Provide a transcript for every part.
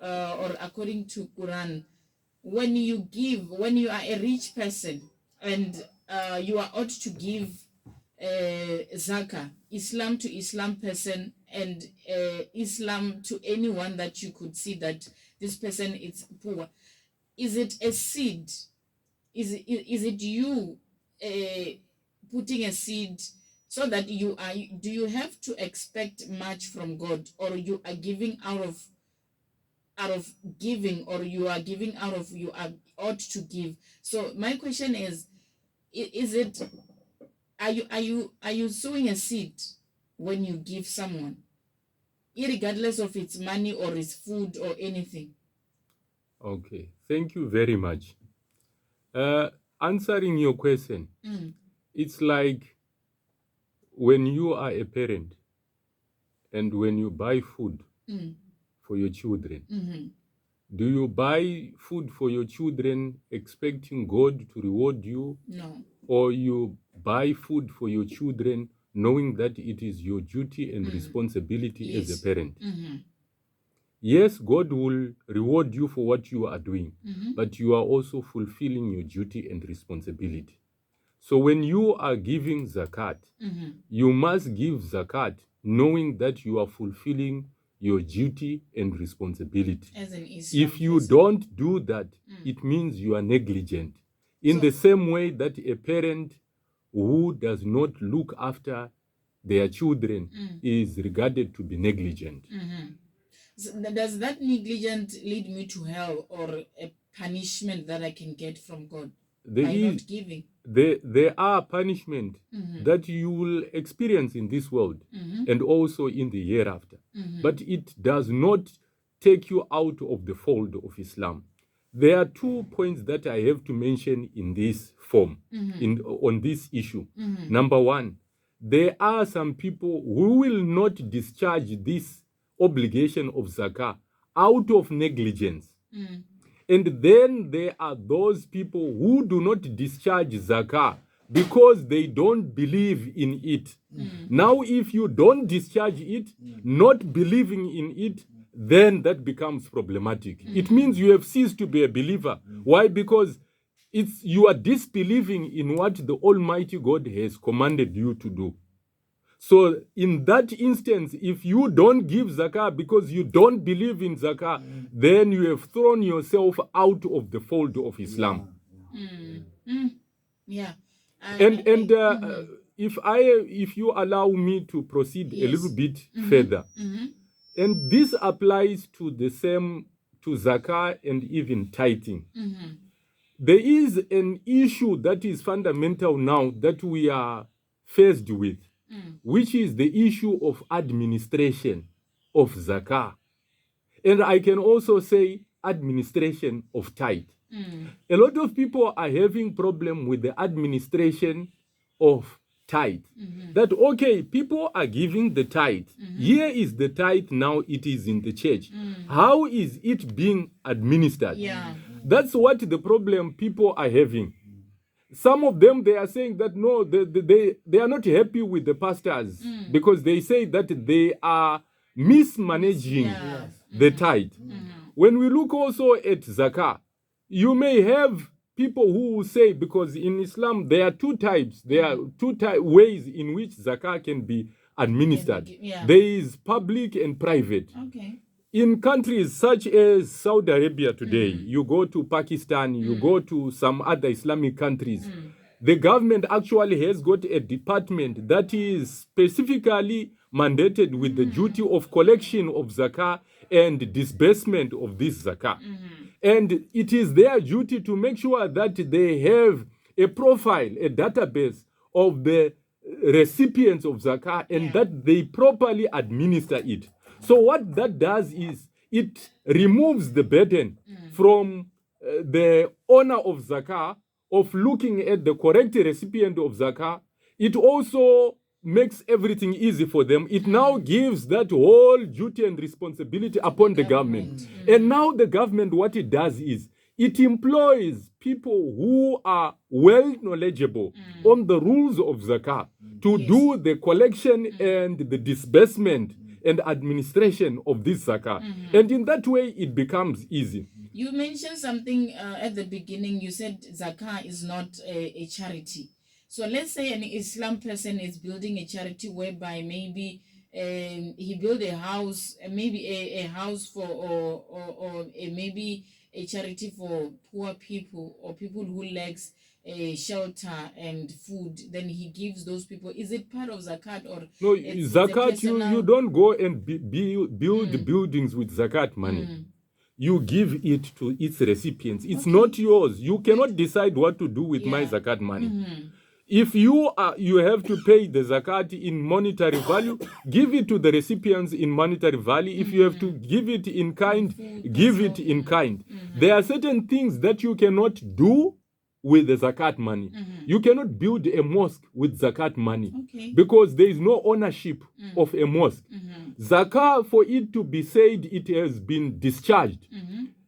or according to Quran, when you are a rich person and you are ought to give zakah, Islam to Islam person, and Islam to anyone that you could see that this person is poor, is it a seed? Is it you putting a seed so that do you have to expect much from God, or you are giving out of giving, or you are giving out of you are ought to give? So my question is it, are you sowing a seed when you give someone, irregardless of its money or its food or anything? Okay, thank you very much. Answering your question, it's like when you are a parent and when you buy food for your children, do you buy food for your children expecting God to reward you? No. Or you buy food for your children knowing that it is your duty and responsibility as a parent? Yes, God will reward you for what you are doing, but you are also fulfilling your duty and responsibility. So when you are giving zakat, you must give zakat knowing that you are fulfilling your duty and responsibility. As an Islam If you person. don't do that, it means you are negligent. In the same way that a parent who does not look after their children is regarded to be negligent. So does that negligence lead me to hell, or a punishment that I can get from God by not giving? There are punishment that you will experience in this world and also in the hereafter. But it does not take you out of the fold of Islam. There are 2 points that I have to mention in this form, on this issue. Number one, there are some people who will not discharge this obligation of zakah out of negligence. And then there are those people who do not discharge zakah because they don't believe in it. Now, if you don't discharge it, not believing in it, then that becomes problematic. It means you have ceased to be a believer. Why? Because you are disbelieving in what the Almighty God has commanded you to do. So in that instance, if you don't give zakah because you don't believe in zakah, then you have thrown yourself out of the fold of Islam. Yeah. If you allow me to proceed a little bit further, and this applies to the same, to zakah and even tithing. There is an issue that is fundamental now that we are faced with, which is the issue of administration of zakah. And I can also say administration of tithe. A lot of people are having problem with the administration of tithe. That, okay, people are giving the tithe. Here is the tithe, now it is in the church. How is it being administered? Yeah. That's what the problem people are having. Some of them, they are saying that no, they are not happy with the pastors because they say that they are mismanaging the tithe. When we look also at zakah, you may have people who will say, because in Islam there are 2 types, there are 2 ways in which zakah can be administered. There is public and private. Okay. In countries such as Saudi Arabia today, you go to Pakistan, you go to some other Islamic countries, the government actually has got a department that is specifically mandated with the duty of collection of zakah and disbursement of this zakah. And it is their duty to make sure that they have a profile, a database of the recipients of zakah, and that they properly administer it. So what that does is it removes the burden from the owner of zakah of looking at the correct recipient of zakah. It also makes everything easy for them. It now gives that whole duty and responsibility upon the government. And now the government, what it does is it employs people who are well knowledgeable on the rules of zakah to do the collection and the disbursement and administration of this zakah. And in that way, it becomes easy. You mentioned something at the beginning. You said zakah is not a charity. So let's say an Islam person is building a charity whereby maybe he built a house, maybe a house for, or maybe a charity for poor people or people who lacks shelter and food. Then he gives those people. Is it part of zakat or no? it's Zakat, you don't go and build buildings with zakat money. You give it to its recipients. It's not yours. You cannot decide what to do with my zakat money. If you have to pay the zakat in monetary value, give it to the recipients in monetary value. If you have to give it in kind, give it in kind. There are certain things that you cannot do with the zakat money. You cannot build a mosque with zakat money because there is no ownership of a mosque. Zakah, for it to be said it has been discharged,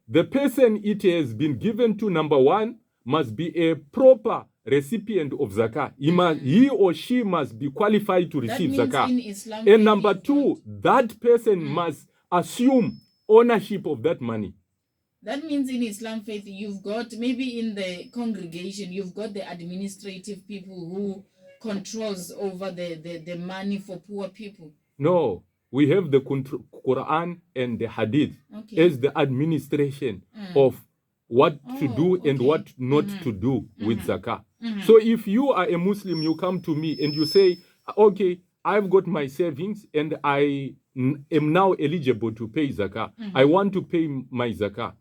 the person it has been given to, number one, must be a proper recipient of zakah. He or she must be qualified to receive zakah. And number two, that person must assume ownership of that money. That means in Islam faith, you've got, maybe in the congregation, you've got the administrative people who controls over the money for poor people. No, we have the Quran and the Hadith as the administration of what to do and what not to do with zakah. So if you are a Muslim, you come to me and you say, okay, I've got my savings and I am now eligible to pay zakah. I want to pay my zakah.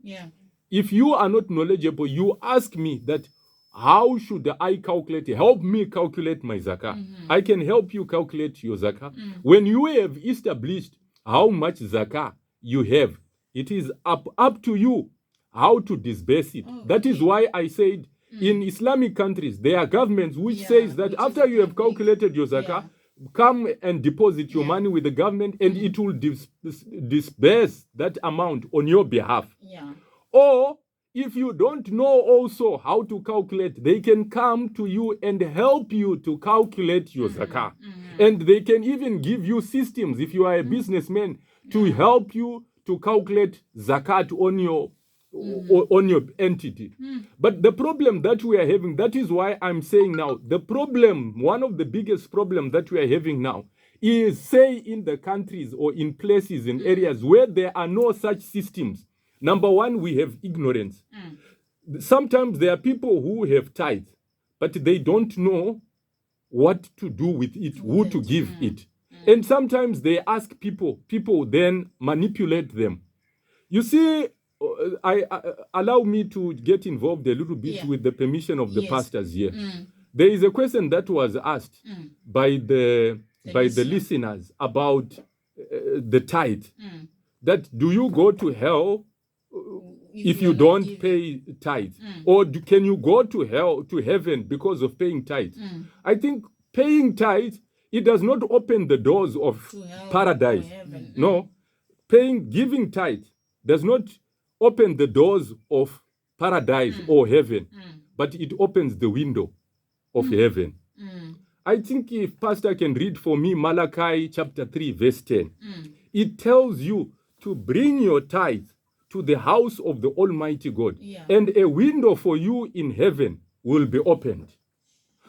If you are not knowledgeable, you ask me that, how should I calculate? Help me calculate my zakah. I can help you calculate your zakah. When you have established how much zakah you have, it is up to you how to disburse it. That is why I said in Islamic countries, there are governments which says that after you have calculated your zakah, come and deposit your money with the government and it will disburse that amount on your behalf. Or if you don't know also how to calculate, they can come to you and help you to calculate your zakah. And they can even give you systems, if you are a businessman, to help you to calculate zakat on your entity. But the problem that we are having, that is why I'm saying now, the problem, one of the biggest problems that we are having now is, say, in the countries or in places, in areas where there are no such systems. Number one, we have ignorance. Sometimes there are people who have tithe, but they don't know what to do with it, who to give it. And sometimes they ask people then manipulate them. You see, allow me to get involved a little bit with the permission of the pastors here. There is a question that was asked by the listeners about the tithe. That do you go to hell if you don't pay tithe? Or can you go to hell, to heaven, because of paying tithe? I think paying tithe, it does not open the doors of paradise. No, giving tithe does not open the doors of paradise or heaven, but it opens the window of heaven. I think if Pastor can read for me Malachi chapter 3 verse 10, it tells you to bring your tithe to the house of the Almighty God, and a window for you in heaven will be opened.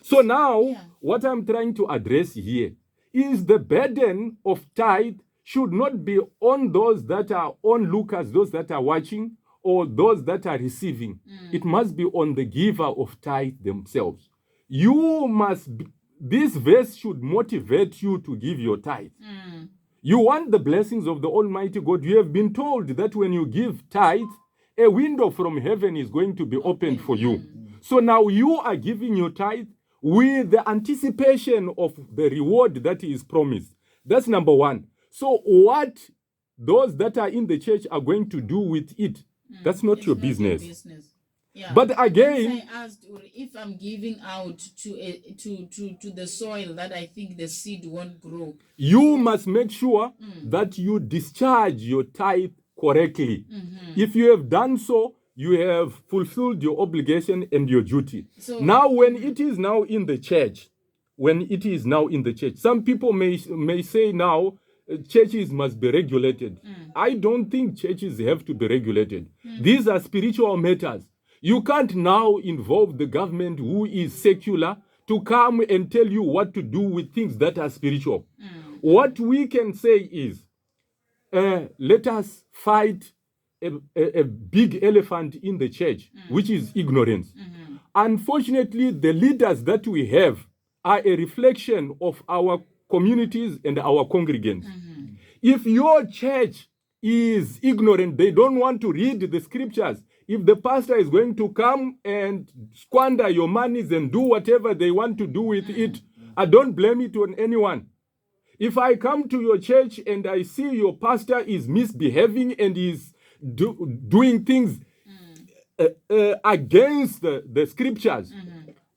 So now, what I'm trying to address here is the burden of tithe should not be on those that are onlookers, those that are watching, or those that are receiving. It must be on the giver of tithe themselves. This verse should motivate you to give your tithe. You want the blessings of the Almighty God. You have been told that when you give tithe, a window from heaven is going to be opened for you. So now you are giving your tithe with the anticipation of the reward that is promised. That's number one. So what those that are in the church are going to do with it, that's not your business. But again, I asked if I'm giving out to the soil that I think the seed won't grow, you must make sure that you discharge your tithe correctly. If you have done so, you have fulfilled your obligation and your duty. So now, when it is now in the church, some people may say now, churches must be regulated. I don't think churches have to be regulated. These are spiritual matters. You can't now involve the government, who is secular, to come and tell you what to do with things that are spiritual. What we can say is, let us fight a big elephant in the church, which is ignorance. Unfortunately, the leaders that we have are a reflection of our communities and our congregants. If your church is ignorant, they don't want to read the scriptures, if the pastor is going to come and squander your monies and do whatever they want to do with it, I don't blame it on anyone. If I come to your church and I see your pastor is misbehaving and is doing things against the scriptures,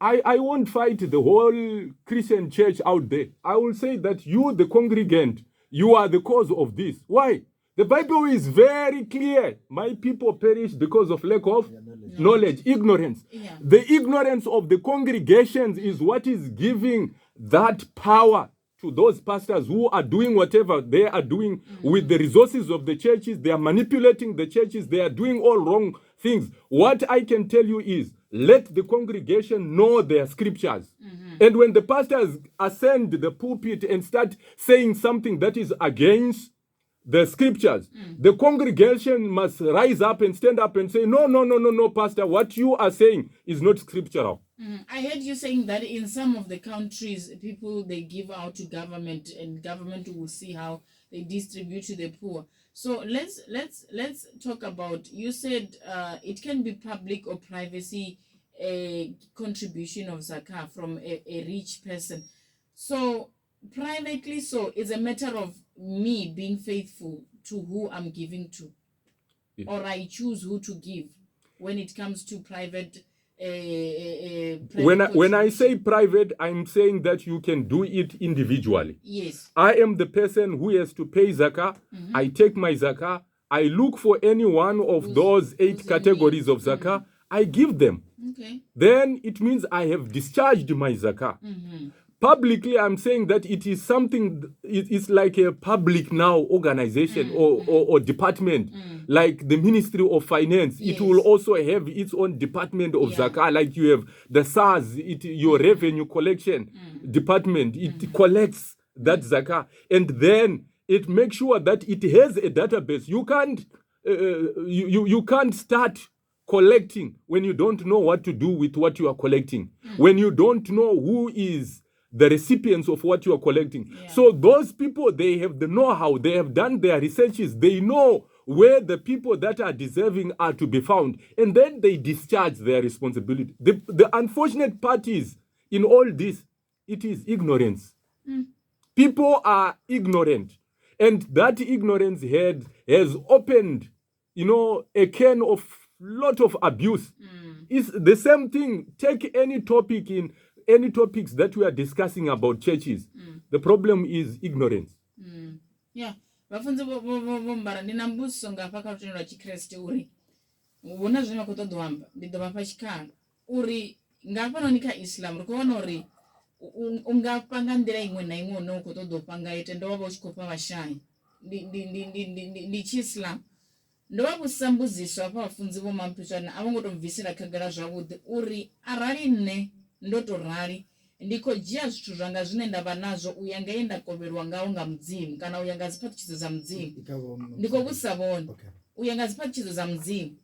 I won't fight the whole Christian church out there. I will say that you, the congregant, you are the cause of this. Why? The Bible is very clear. My people perish because of lack of knowledge, ignorance. Yeah. The ignorance of the congregations is what is giving that power to those pastors who are doing whatever they are doing with the resources of the churches. They are manipulating the churches. They are doing all wrong things. What I can tell you is, let the congregation know their scriptures. And when the pastors ascend the pulpit and start saying something that is against the scriptures, the congregation must rise up and stand up and say, no, pastor, what you are saying is not scriptural. I heard you saying that in some of the countries, people, they give out to government, and government will see how they distribute to the poor. So let's talk about, you said it can be public or privacy contribution of zakah from a rich person. So privately, so it's a matter of me being faithful to who I'm giving to, or I choose who to give when it comes to private. When I say private, I'm saying that you can do it individually. Yes. I am the person who has to pay zakah. I take my zakah. I look for any one of those 8 categories of zakah. I give them. Okay. Then it means I have discharged my zakah. Publicly, I'm saying that it is something, it's like a public now organization or department, like the Ministry of Finance. Yes. It will also have its own department of zakah, like you have the SARS, your revenue collection department. It collects that zakah, and then it makes sure that it has a database. You can't you can't start collecting when you don't know what to do with what you are collecting, when you don't know who is the recipients of what you are collecting. So those people, they have the know-how, they have done their researches, they know where the people that are deserving are to be found, and then they discharge their responsibility. The unfortunate part is, in all this, it is ignorance. People are ignorant, and that ignorance has opened, a can of lot of abuse. It's the same thing. Take any topic in any topics that we are discussing about churches. The problem is ignorance. Yeah. Vafunzi vombara ndina mbuso ngapa kautonera chikreste uri. Una zvino kutodwamba ndidoma pachikana. Uri ngapa nonika Islam rukuona uri ungapanga ndira imwe na imwe no kutodopanga ite ndo wabo chikopa vashai. Ndi Islam. Ndo vakusambuziswa apa vafunzi vomampitsana avongotomvisira kagara zvavudi uri arari ne ndotorari ndiko jia zvithu zvanga zvine ndava nazvo uya ngaenda koverwa ngawo nga mudzimu kana uya ngazipatichidzo za mudzimu ndiko kusavona uya ngazipatichidzo za mudzimu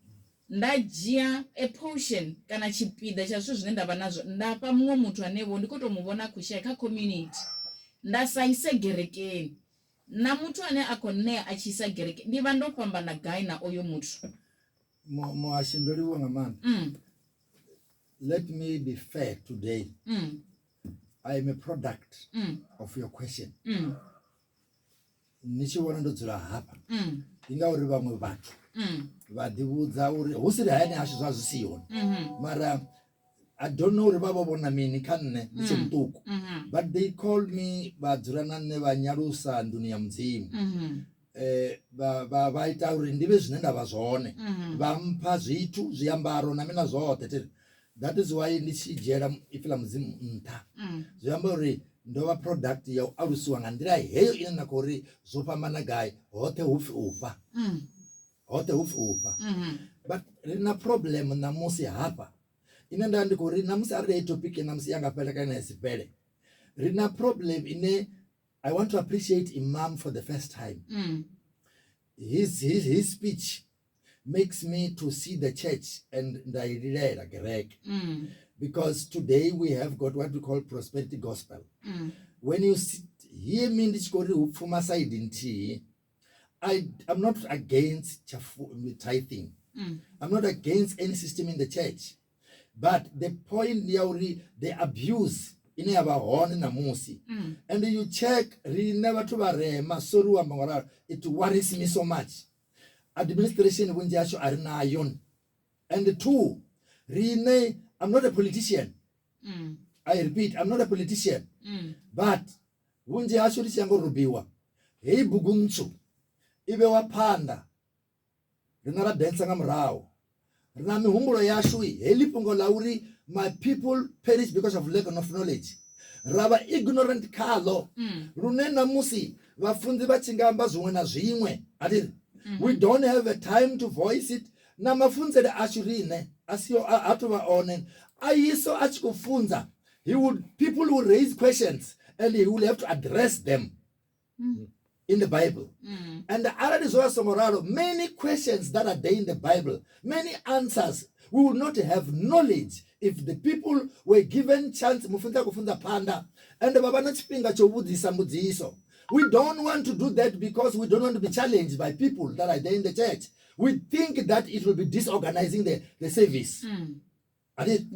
ndajia a portion kana chipida cha zvithu zvine ndava nazvo ndapa mumwe muthu anevo ndikotomuvona kushaya ka community ndasaise gerekeni na muthu ane akonea achisa gerekeni ndiva ndopambana gai na oyo muthu muashindoliwa ngamana. Let me be fair today. I am a product of your question. Nichiwana ndodzula hapa. Inga uri vamwe vatu. Vadivudza uri husiri hayani hasho zvazvisiyona. Mara I don't know uri vavona mini kanne nichimtuku. But they called me vadzurana nevanyarusa nduni ya mdzimu. Vaita uri ndive zvine ndava zvone. Vampa zvitu zviambaro namina zvote tiri. That is why nichijera ifila mzimu nta. Zviamba uri ndova product ya u alusiwa nga nḓila heyo ine na khou ri zwo fhambana gai hoṱhe hupfi ufa hoṱhe hupfi ufa but ri na problem ṋamusi hafha ine nda ndi khou ri ṋamusi arali heyi topic ṋamusi yanga fhela kana ya si fhele ri na problem ine I want to appreciate Imam for the first time. His speech makes me to see the church and because today we have got what we call prosperity gospel. When you hear me in this side, I'm not against tithing. I'm not against any system in the church. But the point, the abuse in our na musi and you check it worries me so much. Administration and two, I'm not a politician. I repeat, I'm not a politician. But wunje ashuri siyango rubiwa hei bugunchu ibe wapanda rinara densa ngamrao rina mihumbulo yashui heli pungo lauri my people perish because of lack of knowledge. Rava ignorant kalo. Runena musi vafunzi vachingamba zvimwe na zvimwe. We don't have a time to voice it. Na mafunzele ashurine asio atova onen. Aiso achikufunza. People will raise questions and he will have to address them in the Bible. And the many questions that are there in the Bible, many answers. We would not have knowledge if the people were given chance mufunda kufunda panda and babana chipinga chobudzisa mudziso. We don't want to do that because we don't want to be challenged by people that are there in the church. We think that it will be disorganizing the service. And